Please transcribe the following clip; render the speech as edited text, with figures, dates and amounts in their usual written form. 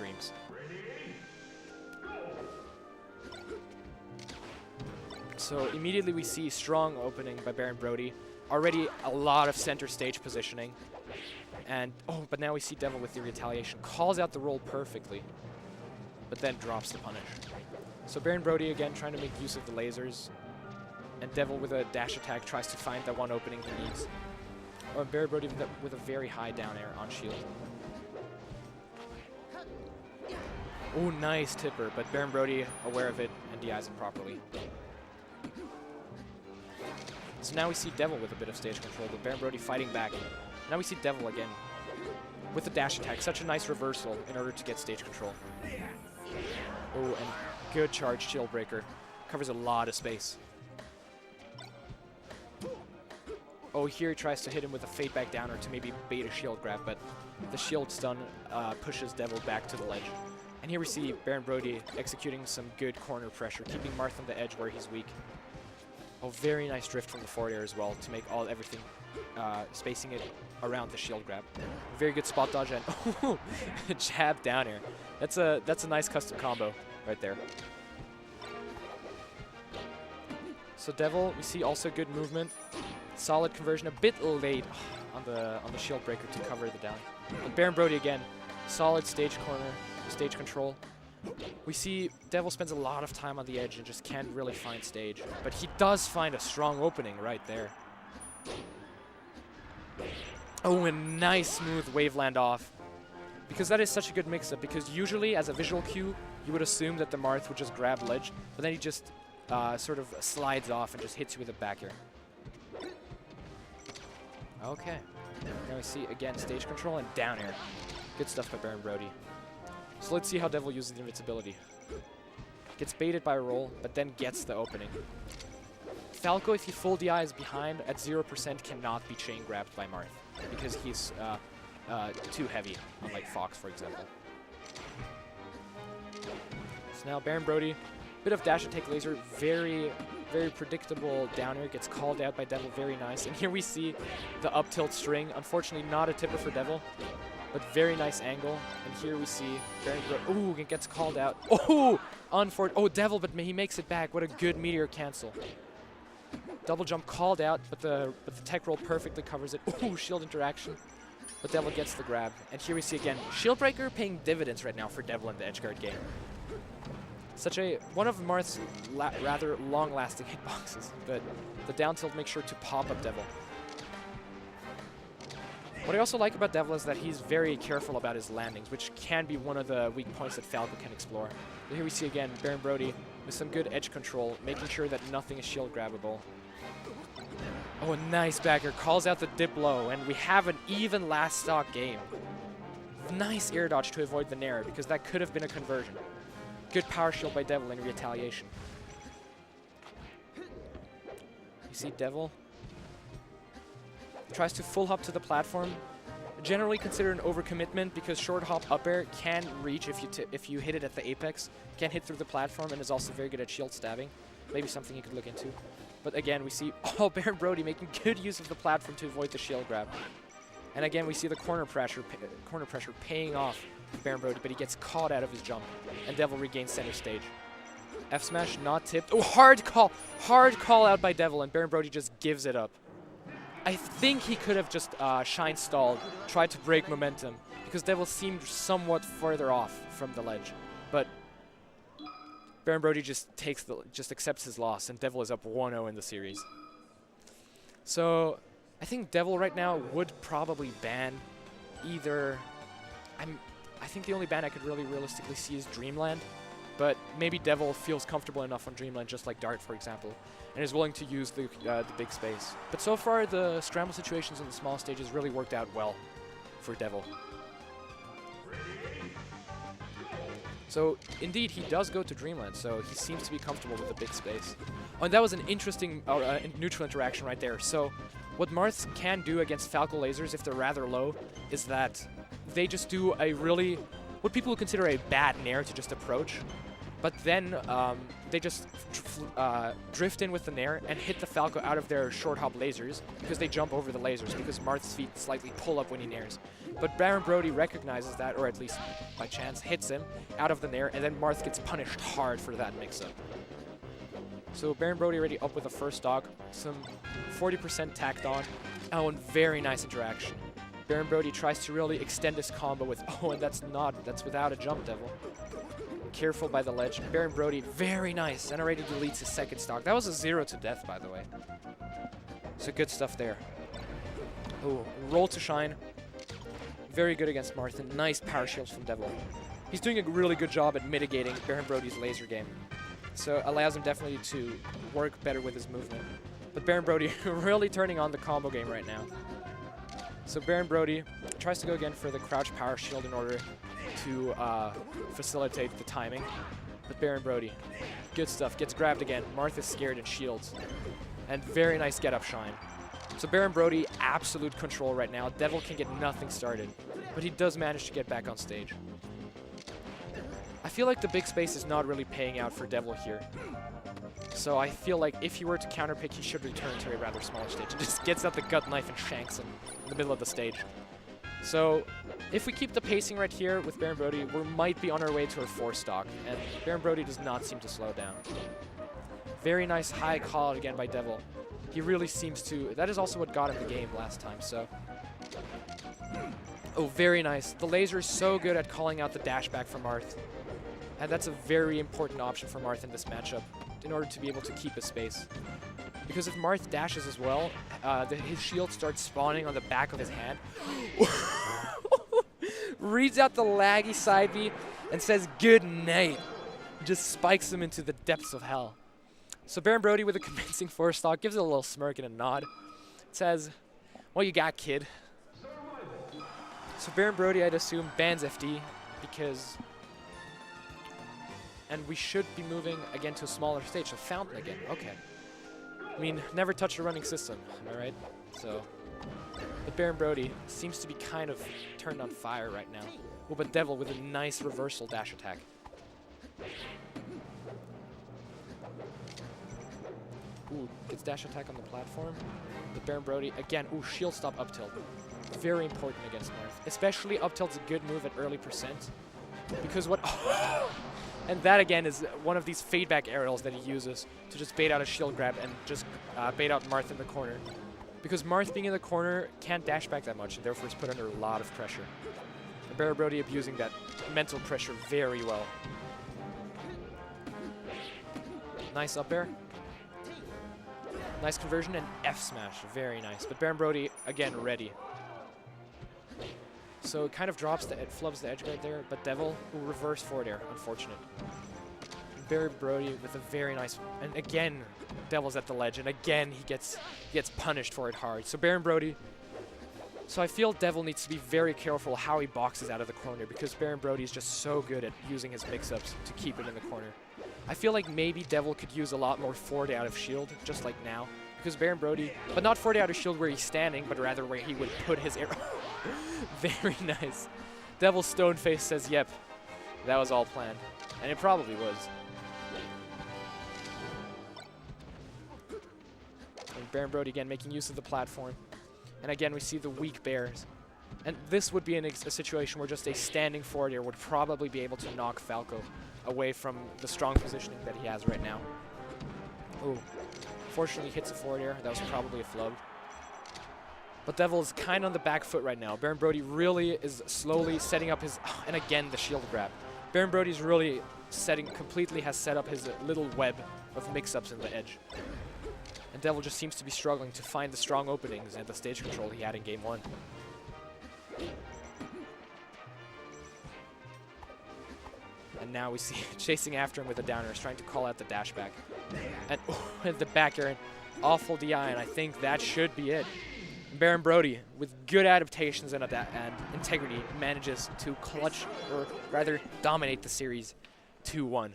streams. So immediately we see strong opening by Baron Brody. Already a lot of center stage positioning. And, oh, but now we see Devil with the retaliation. Calls out the roll perfectly, but then drops the punish. So Baron Brody again trying to make use of the lasers. And Devil with a dash attack tries to find that one opening he needs. Oh, and Baron Brody with a very high down air on shield. Oh, nice tipper, but Baron Brody aware of it and DIs it properly. So now we see Devil with a bit of stage control, but Baron Brody fighting back. Now we see Devil again with the dash attack. Such a nice reversal in order to get stage control. Oh, and good charge shield breaker. Covers a lot of space. Oh, here he tries to hit him with a fade back downer to maybe bait a shield grab, but the shield stun pushes Devil back to the ledge. And here we see Baron Brody executing some good corner pressure, keeping Marth on the edge where he's weak. Oh, very nice drift from the forward air as well to make everything, spacing it around the shield grab. Very good spot dodge and oh, jab down air. That's a nice custom combo right there. So Devil, we see also good movement, solid conversion, a bit late on the shield breaker to cover the down. But Baron Brody again, solid stage corner, stage control. We see Devil spends a lot of time on the edge and just can't really find stage. But he does find a strong opening right there. Oh, a nice smooth wave land off. Because that is such a good mix-up. Because usually, as a visual cue, you would assume that the Marth would just grab ledge. But then he just sort of slides off and just hits you with a back air. Okay. Now we see, again, stage control and down air. Good stuff by Baron Brody. So let's see how Devil uses the invincibility. Gets baited by a roll, but then gets the opening. Falco, if he full DIs behind at 0%, cannot be chain grabbed by Marth because he's too heavy, unlike Fox, for example. So now Baron Brody, bit of dash attack laser, very predictable down air, gets called out by Devil, very nice. And here we see the up tilt string, unfortunately not a tipper for Devil. But very nice angle. And here we see Baron Brody. Ooh, it gets called out. Oh, oh, Devil, but he makes it back. What a good meteor cancel. Double jump called out, but the tech roll perfectly covers it. Ooh, shield interaction. But Devil gets the grab. And here we see again, shield breaker paying dividends right now for Devil in the edgeguard game. Such one of Marth's rather long-lasting hitboxes, but the down tilt makes sure to pop up Devil. What I also like about Devil is that he's very careful about his landings, which can be one of the weak points that Falco can explore. But here we see again Baron Brody with some good edge control, making sure that nothing is shield grabbable. Oh, a nice backer, calls out the dip low, and we have an even last stock game. Nice air dodge to avoid the nair, because that could have been a conversion. Good power shield by Devil in retaliation. You see Devil tries to full hop to the platform. Generally considered an overcommitment because short hop up air can reach if you hit it at the apex. Can hit through the platform and is also very good at shield stabbing. Maybe something you could look into. But again, we see Baron Brody making good use of the platform to avoid the shield grab. And again, we see the corner pressure paying off Baron Brody, but he gets caught out of his jump. And Devil regains center stage. F smash not tipped. Oh, hard call out by Devil, and Baron Brody just gives it up. I think he could have just shine stalled, tried to break momentum, because Devil seemed somewhat further off from the ledge. But Baron Brody just accepts his loss, and Devil is up 1-0 in the series. So I think Devil right now would probably ban either. I think the only ban I could really realistically see is Dreamland, but maybe Devil feels comfortable enough on Dreamland, just like Dart, for example, and is willing to use the big space. But so far, the scramble situations in the small stages really worked out well for Devil. So indeed, he does go to Dreamland, so he seems to be comfortable with the big space. Oh, and that was an interesting neutral interaction right there. So what Marth can do against Falco lasers, if they're rather low, is that they just do what people would consider a bad nair to just approach. But then they just drift in with the Nair and hit the Falco out of their short hop lasers because they jump over the lasers because Marth's feet slightly pull up when he Nairs. But Baron Brody recognizes that, or at least by chance hits him out of the Nair, and then Marth gets punished hard for that mix-up. So Baron Brody already up with the first stock, some 40% tacked on. Oh, and very nice interaction. Baron Brody tries to really extend his combo with, oh, and that's without a jump, Devil. Careful by the ledge. Baron Brody, very nice, and already deletes his second stock. That was a 0 to death, by the way. So good stuff there. Oh, roll to shine. Very good against Marth, and nice power shields from Devil. He's doing a really good job at mitigating Baron Brody's laser game. So it allows him definitely to work better with his movement. But Baron Brody really turning on the combo game right now. So Baron Brody tries to go again for the crouch power shield in order to facilitate the timing. But Baron Brody, good stuff, gets grabbed again. Marth is scared and shields. And very nice get up shine. So Baron Brody, absolute control right now. Devil can get nothing started, but he does manage to get back on stage. I feel like the big space is not really paying out for Devil here. So I feel like if he were to counterpick, he should return to a rather smaller stage. And just gets out the gut knife and shanks him in the middle of the stage. So if we keep the pacing right here with Baron Brody, we might be on our way to a 4 stock. And Baron Brody does not seem to slow down. Very nice high call again by Devil. He really seems to... That is also what got him the game last time, so... Oh, very nice. The laser is so good at calling out the dash back from Marth. And that's a very important option for Marth in this matchup in order to be able to keep his space. Because if Marth dashes as well, his shield starts spawning on the back of his hand. Reads out the laggy side B and says good night. Just spikes him into the depths of hell. So Baron Brody with a convincing 4 stock gives it a little smirk and a nod. Says, what you got, kid? So Baron Brody, I'd assume, bans FD because... And we should be moving again to a smaller stage, so Fountain again, okay. I mean, never touch a running system, am I right? So, but Baron Brody seems to be kind of turned on fire right now. Oh, but Devil with a nice reversal dash attack. Ooh, gets dash attack on the platform. But Baron Brody, again, ooh, shield stop up tilt. Very important against Marth. Especially up tilt's a good move at early percent. Because what... And that, again, is one of these fade-back aerials that he uses to just bait out a shield grab and just bait out Marth in the corner. Because Marth being in the corner can't dash back that much, and therefore is put under a lot of pressure. And Baron Brody abusing that mental pressure very well. Nice up air. Nice conversion and F smash. Very nice. But Baron Brody, again, ready. So it kind of drops the, it flubs the edge guard there, but Devil will reverse forward air, unfortunate. Baron Brody with a very nice, and again, Devil's at the ledge, and again he gets punished for it hard. So Baron Brody, so I feel Devil needs to be very careful how he boxes out of the corner because Baron Brody is just so good at using his mix-ups to keep it in the corner. I feel like maybe Devil could use a lot more forward out of shield, just like now, because Baron Brody, but not forward out of shield where he's standing, but rather where he would put his arrow. Very nice. Devil Stoneface says, yep, that was all planned. And it probably was. And Baron Brody again making use of the platform. And again, we see the weak bears. And this would be a situation where just a standing forward air would probably be able to knock Falco away from the strong positioning that he has right now. Ooh. Fortunately hits a forward air. That was probably a flub. But Devil is kind of on the back foot right now. Baron Brody really is slowly setting up his... And again, the shield grab. Baron Brody's really completely has set up his little web of mix-ups in the edge. And Devil just seems to be struggling to find the strong openings and the stage control he had in Game 1. And now we see chasing after him with the downers, trying to call out the dash back. And the back air, awful DI, and I think that should be it. Baron Brody, with good adaptations and integrity, manages to clutch, or rather dominate the series 2-1.